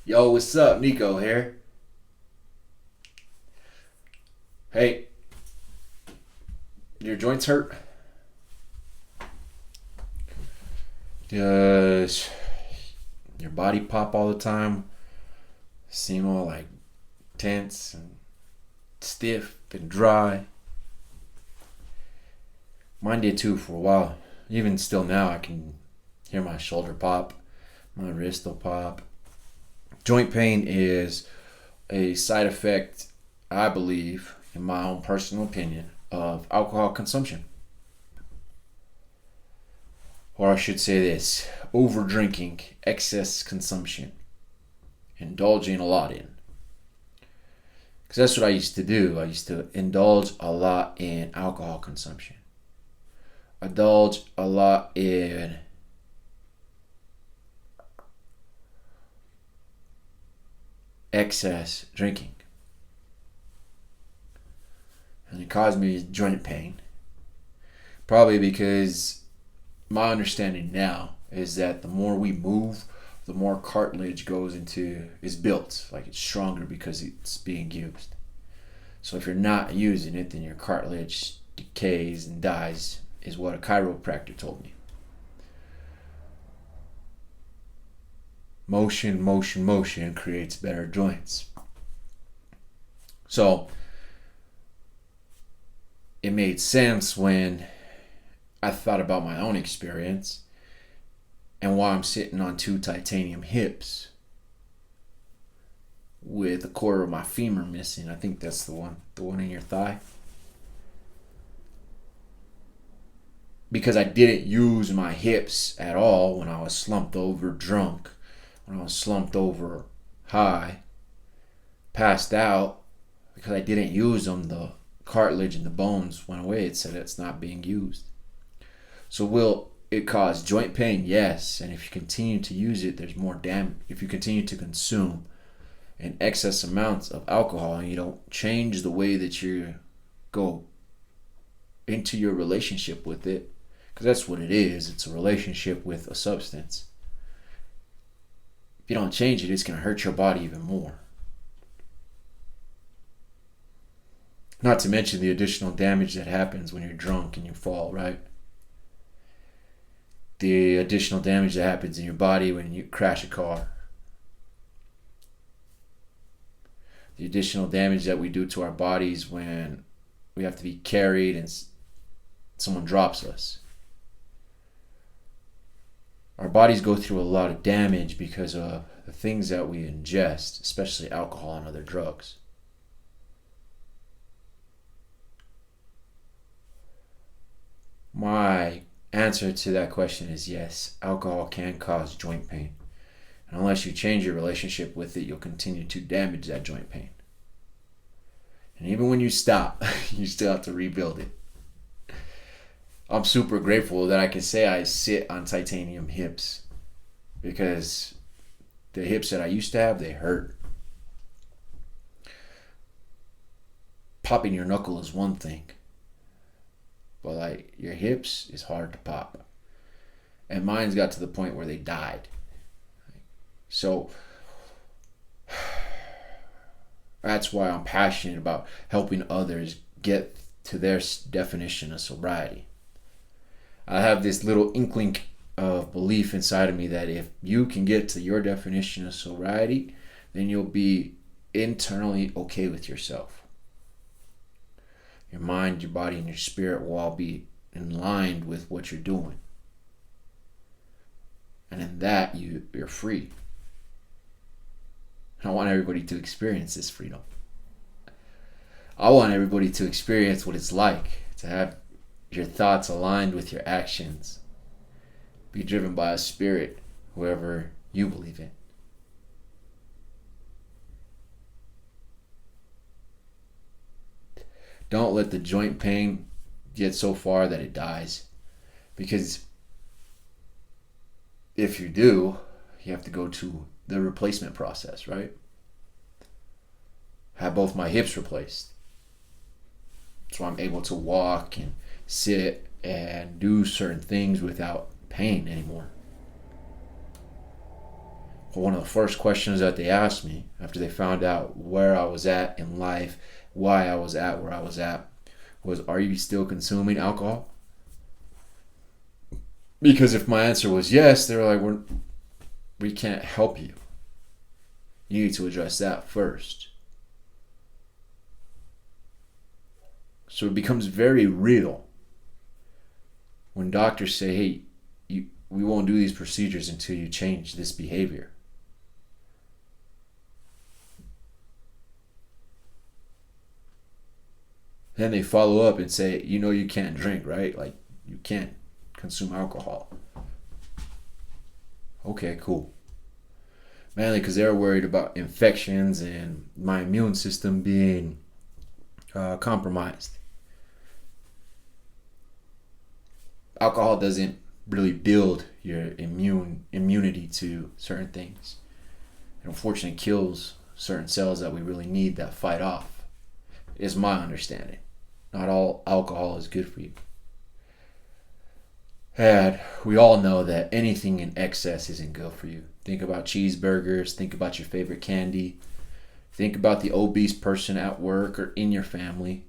Yo, what's up? Nico here. Hey, your joints hurt? Does your body pop all the time? Seem all like tense and stiff and dry? Mine did too for a while. Even still now, I can hear my shoulder pop, my wrist will pop. Joint pain is a side effect, I believe, in my own personal opinion, of alcohol consumption. Or I should say this: over drinking, excess consumption, indulging a lot in. Because that's what I used to do. I used to indulge a lot in alcohol consumption, indulge a lot in excess drinking. And it caused me joint pain. Probably because my understanding now is that the more we move, the more cartilage is built. Like it's stronger because it's being used. So if you're not using it, then your cartilage decays and dies, is what a chiropractor told me. Motion, motion, motion creates better joints. So it made sense when I thought about my own experience and why I'm sitting on two titanium hips with a quarter of my femur missing. I think that's the one in your thigh. Because I didn't use my hips at all when I was slumped over drunk, when I was slumped over high, passed out. Because I didn't use them, the cartilage and the bones went away. It said it's not being used. So will it cause joint pain? Yes. And if you continue to use it, there's more damage. If you continue to consume in excess amounts of alcohol and you don't change the way that you go into your relationship with it, because that's what it is. It's a relationship with a substance. If you don't change it, it's going to hurt your body even more. Not to mention the additional damage that happens when you're drunk and you fall, right? The additional damage that happens in your body when you crash a car. The additional damage that we do to our bodies when we have to be carried and someone drops us. Our bodies go through a lot of damage because of the things that we ingest, especially alcohol and other drugs. My answer to that question is yes, alcohol can cause joint pain. And unless you change your relationship with it, you'll continue to damage that joint pain. And even when you stop, you still have to rebuild it. I'm super grateful that I can say I sit on titanium hips, because the hips that I used to have, they hurt. Popping your knuckle is one thing, but like your hips is hard to pop. And mine's got to the point where they died. So that's why I'm passionate about helping others get to their definition of sobriety. I have this little inkling of belief inside of me that if you can get to your definition of sobriety, then you'll be internally okay with yourself. Your mind, your body, and your spirit will all be in line with what you're doing. And in that, you're free. I want everybody to experience this freedom. I want everybody to experience what it's like to have your thoughts aligned with your actions. Be driven by a spirit, whoever you believe in. Don't let the joint pain get so far that it dies. Because if you do, you have to go to the replacement process, right? Have both my hips replaced. So I'm able to walk and sit and do certain things without pain anymore. one of the first questions that they asked me after they found out where I was at in life, why I was at where I was at, was, are you still consuming alcohol? Because if my answer was yes, they were like, we can't help you. You need to address that first. So it becomes very real when doctors say, hey, we won't do these procedures until you change this behavior. Then they follow up and say, you can't drink, right? Like, you can't consume alcohol. Okay, cool. Mainly because they're worried about infections and my immune system being compromised. Alcohol doesn't really build your immunity to certain things. It unfortunately kills certain cells that we really need that fight off, is my understanding. Not all alcohol is good for you. And we all know that anything in excess isn't good for you. Think about cheeseburgers, think about your favorite candy, think about the obese person at work or in your family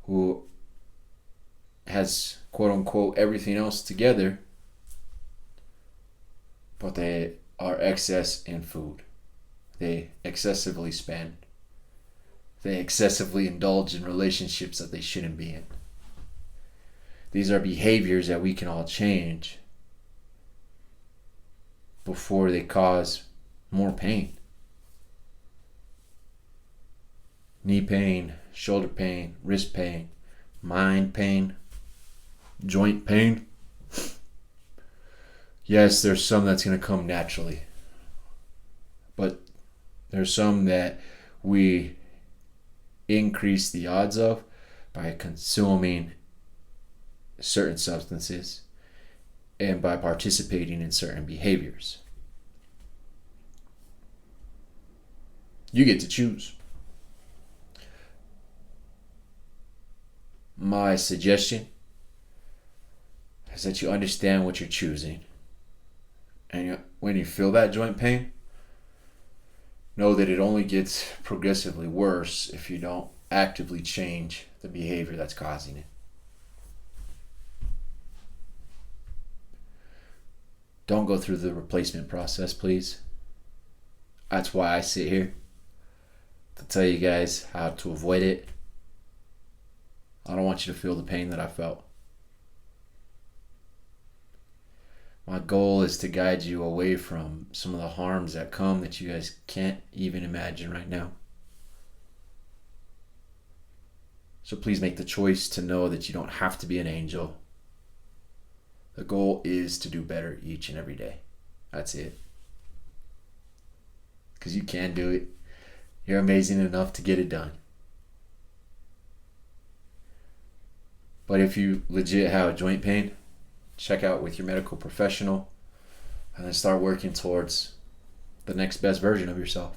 who has quote unquote everything else together, but they are excess in food. They excessively spend. They excessively indulge in relationships that they shouldn't be in. These are behaviors that we can all change before they cause more pain. Knee pain, shoulder pain, wrist pain, mind pain, joint pain. Yes, there's some that's going to come naturally. But there's some that we increase the odds of by consuming certain substances and by participating in certain behaviors. You get to choose. My suggestion is that you understand what you're choosing. And when you feel that joint pain, know that it only gets progressively worse if you don't actively change the behavior that's causing it. Don't go through the replacement process, please. That's why I sit here, to tell you guys how to avoid it. I don't want you to feel the pain that I felt. My goal is to guide you away from some of the harms that come that you guys can't even imagine right now. So please make the choice to know that you don't have to be an angel. The goal is to do better each and every day. That's it. Because you can do it. You're amazing enough to get it done. But if you legit have joint pain, check out with your medical professional and then start working towards the next best version of yourself.